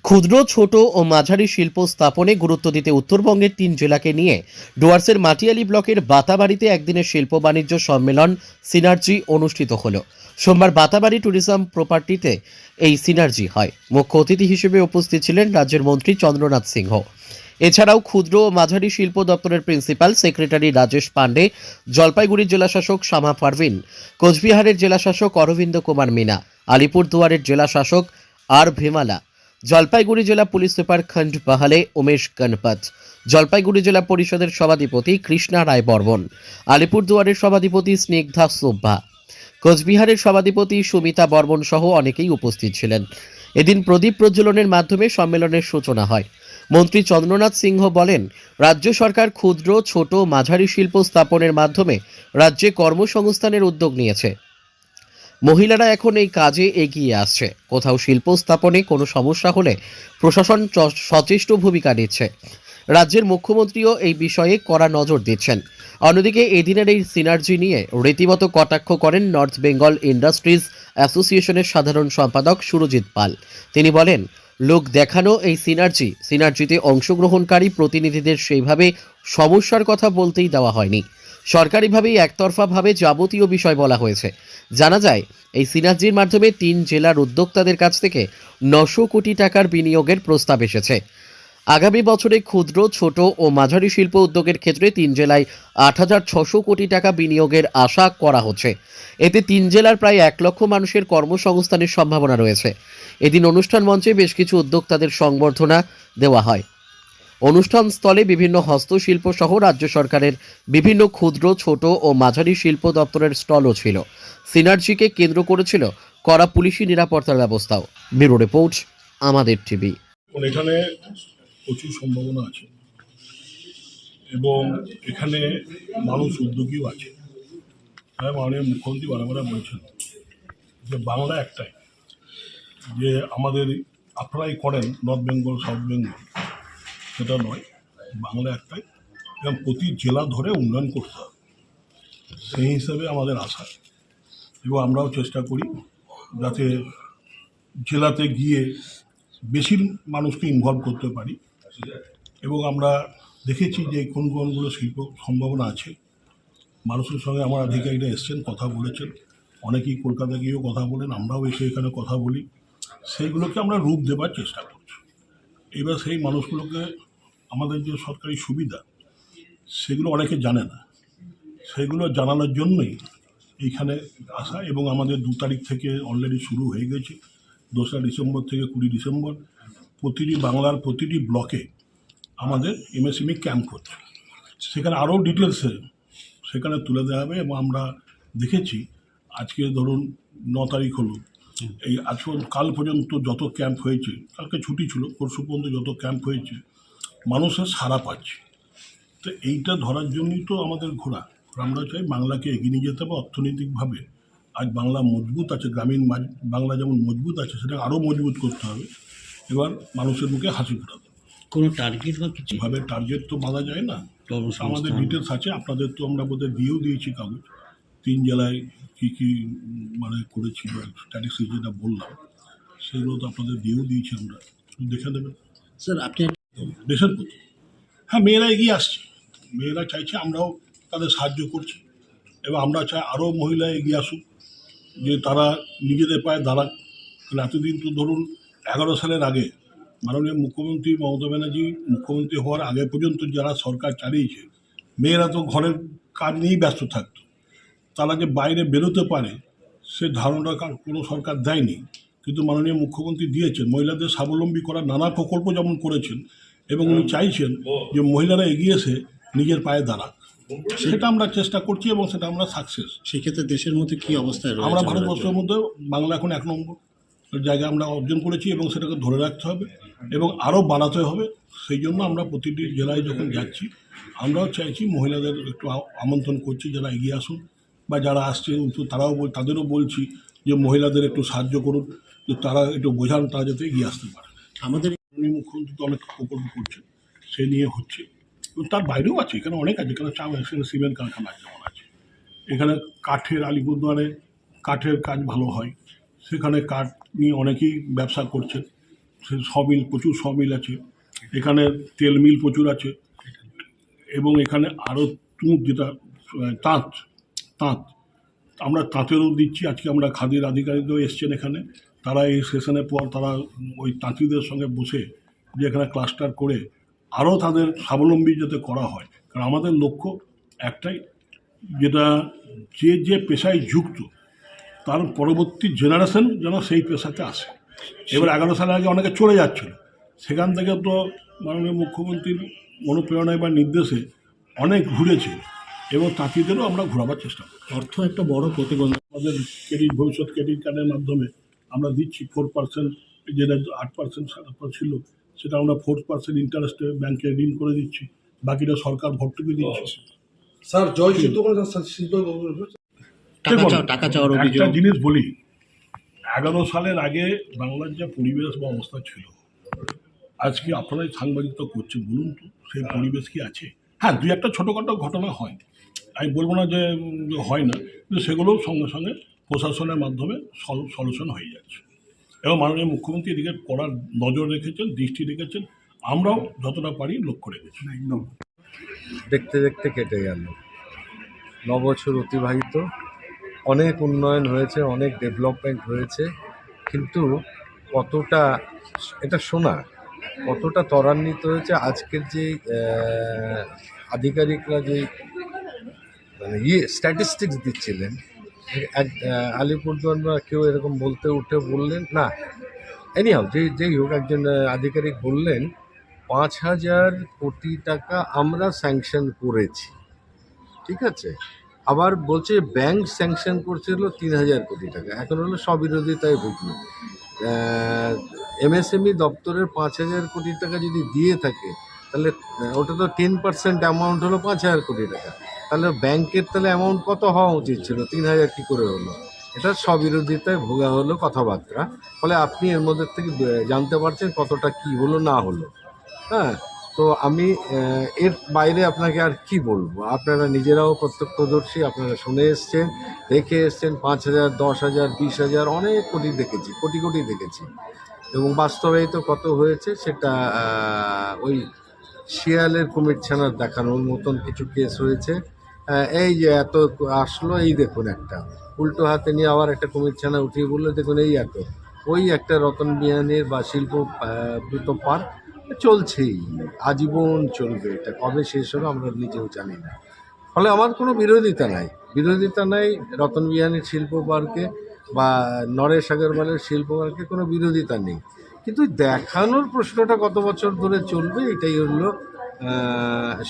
ক্ষুদ্র, ছোট ও মাঝারি শিল্প স্থাপনে গুরুত্ব দিতে উত্তরবঙ্গের ৩ জেলাকে নিয়ে ডুয়ার্সের মাটিয়ালি ব্লকের বাতাবাড়িতে একদিনের শিল্প বাণিজ্য সম্মেলন সিনার্জি অনুষ্ঠিত হলো। সোমবার বাতাবাড়ি ট্যুরিজম প্রপার্টিতে এই সিনার্জি হয়। মুখ্য অতিথি হিসেবে উপস্থিত ছিলেন রাজ্যের মন্ত্রী চন্দ্রনাথ সিংহ। এছাড়াও ক্ষুদ্র ও মাঝারি শিল্প দপ্তরের প্রিন্সিপাল সেক্রেটারি রাজেশ পান্ডে, জলপাইগুড়ির জেলাশাসক শামা পারভিন, কোচবিহারের জেলাশাসক অরবিন্দ কুমার মিনা, আলিপুরদুয়ারের জেলাশাসক আর ভেমালা, জলপাইগুড়ি জেলা পুলিশ সুপার খন্ড বাহালে উমেশ গণপত, জলপাইগুড়ি জেলা পরিষদের সভাধিপতি কৃষ্ণা রায় বর্মন, আলিপুরদুয়ারের সভাধিপতি স্নিগ্ধা সুব্বা, কোচবিহারের সভাধিপতি সুমিতা বর্মন সহ অনেকেই উপস্থিত ছিলেন। এদিন প্রদীপ প্রজ্বলনের মাধ্যমে সম্মেলনের সূচনা হয়। মন্ত্রী চন্দ্রনাথ সিংহ বলেন, রাজ্য সরকার ক্ষুদ্র, ছোট, মাঝারি শিল্প স্থাপনের মাধ্যমে রাজ্যে কর্মসংস্থানের উদ্যোগ নিয়েছে। মহিলারা এখন এই কাজে এগিয়ে আসছে। কোথাও শিল্প স্থাপনে কোনো সমস্যা হলে প্রশাসন সচেষ্ট ভূমিকা নিচ্ছে। রাজ্যের মুখ্যমন্ত্রীও এই বিষয়ে কড়া নজর দিচ্ছেন। অন্যদিকে এদিনের এই সিনার্জি নিয়ে রীতিমতো কটাক্ষ করেন নর্থ বেঙ্গল ইন্ডাস্ট্রিজ অ্যাসোসিয়েশনের সাধারণ সম্পাদক সুরজিৎ পাল। তিনি বলেন, লোক দেখানো এই সিনার্জিতে অংশগ্রহণকারী প্রতিনিধিদের সেইভাবে সমস্যার কথা বলতেই দেওয়া হয়নি। সরকারিভাবেই একতরফাভাবে যাবতীয় বিষয় বলা হয়েছে। জানা যায়, এই সিনার্জির মাধ্যমে ৩ জেলার উদ্যোক্তাদের কাছ থেকে ৯০০ কোটি টাকার বিনিয়োগের প্রস্তাব এসেছে। আগামী বছরে ক্ষুদ্র, ছোট ও মাঝারি শিল্প উদ্যোগের ক্ষেত্রে ৩ জেলায় ৮৬০০ কোটি টাকা বিনিয়োগের আশা করা হচ্ছে। এতে ৩ জেলার প্রায় ১ লক্ষ মানুষের কর্মসংস্থানের সম্ভাবনা রয়েছে। এদিন অনুষ্ঠান মঞ্চে বেশ কিছু উদ্যোক্তাদের সংবর্ধনা দেওয়া হয়। অনুষ্ঠান স্থলে বিভিন্ন হস্তশিল্প সহ রাজ্য সরকারের বিভিন্ন ক্ষুদ্র, ছোট ও মাঝারি শিল্প দপ্তরের স্টলও ছিল। সিনার্জিকে কেন্দ্র করেছিল কড়া পুলিশি নিরাপত্তার ব্যবস্থাও। ব্যুরো রিপোর্ট, আমাদের টিভি। এখানে প্রচুর সম্ভাবনা আছে এবং এখানে মানুষ উদ্যোগীও আছে। হ্যাঁ, মাননীয় মুখ্যমন্ত্রী বারবার বলছেন যে বাংলা একটাই, যে আমাদের আপনারাই করেন নর্থ বেঙ্গল, সাউথ বেঙ্গল, সেটা নয়, বাংলা একটাই এবং প্রতি জেলা ধরে উন্নয়ন করতে হবে। সেই হিসাবে আমাদের আশা এবং আমরাও চেষ্টা করি যাতে জেলাতে গিয়ে বেশি মানুষকে ইনভলভ করতে পারি। এবং আমরা দেখেছি যে কোন কোনগুলো শিল্প সম্ভাবনা আছে। মানুষের সঙ্গে আমার আধিকারিকরা এসছেন, কথা বলেছেন, অনেকেই কলকাতা গিয়েও কথা বলেন, আমরাও এসে এখানে কথা বলি। সেইগুলোকে আমরা রূপ দেবার চেষ্টা করছি। এবার সেই মানুষগুলোকে আমাদের যে সরকারি সুবিধা সেগুলো অনেকে জানে না, সেগুলো জানানোর জন্যই এইখানে আসা। এবং আমাদের 2 তারিখ থেকে অলরেডি শুরু হয়ে গেছে। 2রা ডিসেম্বর থেকে 20 ডিসেম্বর বাংলার প্রতিটি ব্লকে আমাদের এমএসএমই ক্যাম্প হচ্ছে। সেখানে আরও ডিটেলসে সেখানে তুলে দেওয়া হবে। এবং আমরা দেখেছি আজকে ধরুন 9 তারিখ হলো, এই কাল পর্যন্ত যত ক্যাম্প হয়েছে, কালকে ছুটি ছিল, পরশু পর্যন্ত যত ক্যাম্প হয়েছে, মানুষের সাড়া পাচ্ছে। তো এইটা ধরার জন্যই তো আমাদের ঘোরা। আমরা চাই বাংলাকে এগিয়ে নিয়ে যেতে হবে অর্থনৈতিকভাবে। আজ বাংলা মজবুত আছে, গ্রামীণ বাংলা যেমন মজবুত আছে, সেটা আরও মজবুত করতে হবে। এবার মানুষের মুখে হাসি ফোটাতে হবে। কোনো টার্গেট বা কিছু ভাবে টার্গেট তো বাঁধা যায় না। কর্মসংস্থান আমাদের ডিটেলস আছে, আপনাদের তো আমরা বোধহয় দিয়েও দিয়েছি কাগজ। 3 জেলায় কী কী মানে করেছি বা স্ট্যাটিস্টিক্স যেটা বললাম, সেগুলো তো আপনাদের দিয়েও দিয়েছি আমরা, দেখে দেবেন স্যার। আপনি দেশের প্রতি। হ্যাঁ, মেয়েরা এগিয়ে আসছে, মেয়েরা চাইছে, আমরাও তাদের সাহায্য করছি। এবং আমরা চাই আরও মহিলা এগিয়ে আসুক, যে তারা নিজেদের পায়ে দাঁড়াক। কারণ এতদিন তো ধরুন 11 সালের আগে মাননীয় মুখ্যমন্ত্রী মমতা ব্যানার্জি মুখ্যমন্ত্রী হওয়ার আগে পর্যন্ত যারা সরকার চালিয়েছে, মেয়েরা তো ঘরের কাজ নিয়েই ব্যস্ত থাকতো। তারা যে বাইরে বেরোতে পারে সে ধারণাটা কোনো সরকার দেয়নি, কিন্তু মাননীয় মুখ্যমন্ত্রী দিয়েছেন। মহিলাদের স্বাবলম্বী করার নানা প্রকল্প যেমন করেছেন, এবং উনি চাইছেন যে মহিলারা এগিয়ে এসে নিজের পায়ে দাঁড়াক। সেটা আমরা চেষ্টা করছি এবং সেটা আমরা সাকসেস। সেক্ষেত্রে দেশের মধ্যে কি অবস্থায় রয়েছে? আমরা ভারতবর্ষের মধ্যে বাংলা এখন 1 নম্বর জায়গা আমরা অর্জন করেছি এবং সেটাকে ধরে রাখতে হবে এবং আরও বাড়াতে হবে। সেই জন্য আমরা প্রতিটি জেলায় যখন যাচ্ছি, আমরাও চাইছি মহিলাদের একটু আমন্ত্রণ করছি যারা এগিয়ে আসুন, বা যারা আসছে তাদেরও বলছি যে মহিলাদের একটু সাহায্য করুন, যে তারা একটু বোঝান, তারা যাতে এগিয়ে আসতে পারে। আমাদের উনি মুখ্যমন্ত্রী তো অনেক প্রকল্প করছেন, সে নিয়ে হচ্ছে। এবং তার বাইরেও আছে, এখানে অনেক আছে। এখানে সিমেন্ট কারখানা যেমন আছে, এখানে কাঠের, আলিপুরদুয়ারে কাঠের কাজ ভালো হয়, সেখানে কাঠ নিয়ে অনেকেই ব্যবসা করছে। সমিল, প্রচুর সমিল আছে এখানে, তেল মিল প্রচুর আছে, এবং এখানে আরও তুঁত, যেটা তাঁত তাঁত আমরা তাঁতেরও দিচ্ছি। আজকে আমরা খাদির আধিকারিকও এসছেন এখানে, তারা এই সেশনের পর তারা ওই তাঁতিদের সঙ্গে বসে যে এখানে ক্লাস্টার করে আরও তাদের স্বাবলম্বী যাতে করা হয়। কারণ আমাদের লক্ষ্য একটাই, যেটা যে যে পেশায় যুক্ত তার পরবর্তী জেনারেশন যেন সেই পেশাতে আসে। এবার 11 সালের আগে অনেকে চলে যাচ্ছিল, সেখান থেকে তো মাননীয় মুখ্যমন্ত্রীর অনুপ্রেরণায় বা নির্দেশে অনেক ঘুরেছে, এবং তাঁতিদেরও আমরা ঘোরাবার চেষ্টা করি। অর্থ একটা বড় প্রতিবন্ধক। আমাদের ভবিষ্যৎ ক্রেডিট কার্ডের মাধ্যমে আমরা দিচ্ছি 4%, যেটা 8% ছিল সেটা আমরা 4% ইন্টারেস্টে ব্যাংকে ঋণ করে দিচ্ছি, বাকিটা সরকার ভর্তুকি দিচ্ছে। স্যার জয় শিল্প শিল্প টাকা চাওয়ার অভিযোগ। একটা জিনিস বলি, 11 সালের আগে বাংলার যে পরিবেশ বা অবস্থা ছিল, আজকে আপনারাই সাংবাদিকতা করছেন, বলুন তো সেই পরিবেশ কি আছে? হ্যাঁ, দুই একটা ছোটোখাটো ঘটনা হয়, আমি বলবো না যে হয় না, কিন্তু সেগুলোও সঙ্গে সঙ্গে প্রশাসনের মাধ্যমে সলিউশন হয়ে যাচ্ছে, এবং মাননীয় মুখ্যমন্ত্রী এদিকে কড়া নজর রেখেছেন, দৃষ্টি রেখেছেন, আমরাও যতটা পারি লক্ষ্য রেখেছি। একদম দেখতে দেখতে কেটে গেল 9 বছর অতিবাহিত, অনেক উন্নয়ন হয়েছে, অনেক ডেভেলপমেন্ট হয়েছে, কিন্তু কতটা এটা শোনা, কতটা ত্বরান্বিত হয়েছে আজকের যে আধিকারিকরা যে মানে স্ট্যাটিস্টিক্স দিচ্ছিলেন, আলিপুরদুয়ার বা কেউ এরকম উঠে বললেন না, এনিহাও যেই হোক একজন আধিকারিক বললেন 5,000 কোটি টাকা আমরা স্যাংশন করেছি, ঠিক আছে। আবার বলছে ব্যাংক স্যাংশন করছিল 3,000 কোটি টাকা, এখন হলো স্ববিরোধিতায় ভুগল। এমএসএমই দপ্তরের 5,000 কোটি টাকা যদি দিয়ে থাকে, তাহলে ওটা তো 10% অ্যামাউন্ট হলো 5,000 কোটি টাকা, তাহলে ব্যাংকের তাহলে অ্যামাউন্ট কত হওয়া উচিত ছিল? 3,000 কী করে হলো? এটা স্ববিরোধিতায় ভোগা হলো কথাবার্তা। ফলে আপনি এর মধ্যে থেকে জানতে পারছেন কতটা কি হলো না হলো। হ্যাঁ, তো আমি এর বাইরে আপনাকে আর কি বলবো, আপনারা নিজেরাও প্রত্যক্ষদর্শী, আপনারা শুনে এসছেন, দেখে এসছেন, 5,000, 10,000, 20,000 অনেক কোটি দেখেছি, কোটি কোটি দেখেছি, এবং বাস্তবেই তো কত হয়েছে সেটা ওই শিয়ালের কুমির ছানার দেখানোর মতন কিছু কেস হয়েছে। এই যে এত আসলো, এই দেখুন একটা উল্টো হাতে নিয়ে আবার একটা কুমির ছানা উঠিয়ে বললো দেখুন এই এত, ওই একটা রতন বিহানের বা শিল্প দ্রুত পার্ক চলছেই, আজীবন চলবে, এটা কবে শেষ হবে আমরা নিজেও জানি না। ফলে আমার কোনো বিরোধিতা নাই রতন বিহানের শিল্প পার্কে বা নরেশ আগরওয়ালের শিল্প পার্কে, কোনো বিরোধিতা নেই, কিন্তু দেখানোর প্রশ্নটা কত বছর ধরে চলবে এটাই হলো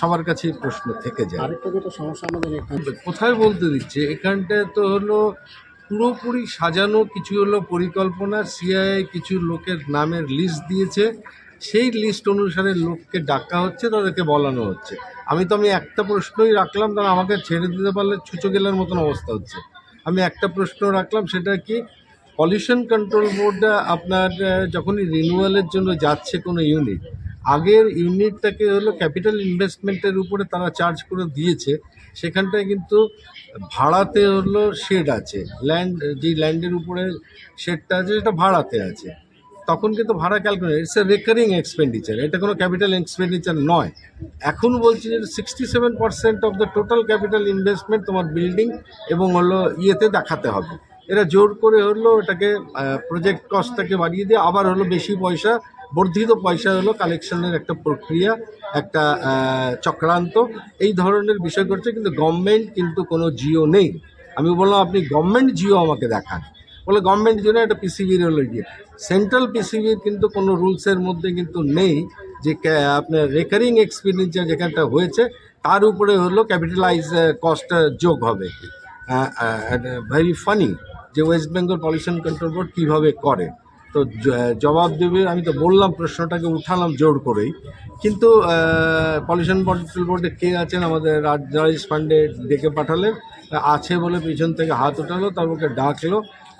সবার কাছেই প্রশ্ন থেকে যায়। আরেকটা যেটা সমস্যা আমাদের এখানে, কোথায় বলতে দিচ্ছে, এখানটায় তো হলো পুরোপুরি সাজানো, কিছু হলো পরিকল্পনা, সিআইআই কিছু লোকের নামের লিস্ট দিয়েছে, সেই লিস্ট অনুসারে লোককে ডাকা হচ্ছে, তাদেরকে বলানো হচ্ছে। আমি একটা প্রশ্নই রাখলাম, তারা আমাকে ছেড়ে দিতে পারলে ছুঁচো গেলার মতন অবস্থা হচ্ছে। আমি একটা প্রশ্ন রাখলাম, সেটা কি, পলিউশন কন্ট্রোল বোর্ডটা আপনার যখনই রিনিউয়ালের জন্য যাচ্ছে কোনো ইউনিট, আগের ইউনিটটাকে হলো ক্যাপিটাল ইনভেস্টমেন্টের উপরে তারা চার্জ করে দিয়েছে, সেখানটায় কিন্তু ভাড়াতে হলো শেড আছে, ল্যান্ড, যেই ল্যান্ডের উপরে শেডটা আছে সেটা ভাড়াতে আছে, তখন কিন্তু ভাড়া calculate, it's a recurring expenditure, এটা কোনো ক্যাপিটাল এক্সপেন্ডিচার নয়। এখন বলছি যে 67% of the total capital investment তোমার বিল্ডিং এবং হলো ইয়েতে দেখাতে হবে। এরা জোর করে হলো এটাকে প্রজেক্ট কস্টটাকে বাড়িয়ে দিয়ে আবার হলো বেশি পয়সা, বর্ধিত পয়সা হলো কালেকশনের একটা প্রক্রিয়া, একটা চক্রান্ত, এই ধরনের বিষয় করছে। কিন্তু গভর্নমেন্ট কিন্তু কোনো জিও নেই। আমি বললাম আপনি গভর্নমেন্ট জিও আমাকে দেখান, বলে গভর্নমেন্ট জিও না, এটা পিসিবির হলো গিয়ে, সেন্ট্রাল পিসিবির কিন্তু কোনো রুলসের মধ্যে কিন্তু নেই যে আপনার রেকারিং এক্সপেন্ডিচার যেখানটা হয়েছে তার উপরে হলো ক্যাপিটালাইজ কস্ট যোগ হবে। ভেরি ফানি যে West Bengal pollution control board কীভাবে করে, তো জবাব দেবে। আমি তো বললাম, প্রশ্নটাকে উঠালাম জোর করেই, কিন্তু পলিউশন কন্ট্রোল বোর্ডে কে আছেন, আমাদের রাজেশ পান্ডে ডেকে পাঠালেন, আছে বলে পিছন থেকে হাত উঠালো, তারপরে ডাকলো,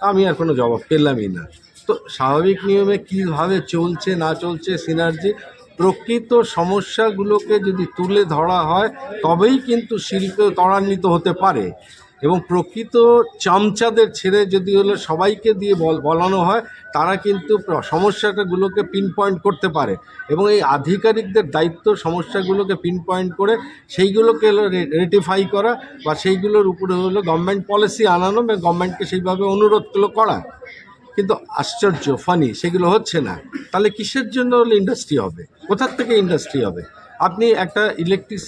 আমি আর কোনো জবাব পেলামই না। তো স্বাভাবিক নিয়মে কীভাবে চলছে না চলছে সিনার্জি, প্রকৃত সমস্যাগুলোকে যদি তুলে ধরা হয় তবেই কিন্তু শিল্প ত্বরান্বিত হতে পারে। এবং প্রকৃত চামচাদের ছেড়ে যদি হলো সবাইকে দিয়ে বলানো হয়, তারা কিন্তু সমস্যাটাগুলোকে পিন পয়েন্ট করতে পারে এবং এই আধিকারিকদের দায়িত্ব সমস্যাগুলোকে পিন পয়েন্ট করে সেইগুলোকে হলো রেটিফাই করা বা সেইগুলোর উপরে হলো গভর্নমেন্ট পলিসি আনানো বা গভর্নমেন্টকে সেইভাবে অনুরোধগুলো করা। কিন্তু আশ্চর্য ফানি সেগুলো হচ্ছে না। তাহলে কিসের জন্য হলো ইন্ডাস্ট্রি হবে? কোথার থেকে ইন্ডাস্ট্রি হবে? আপনি একটা ইলেকট্রিক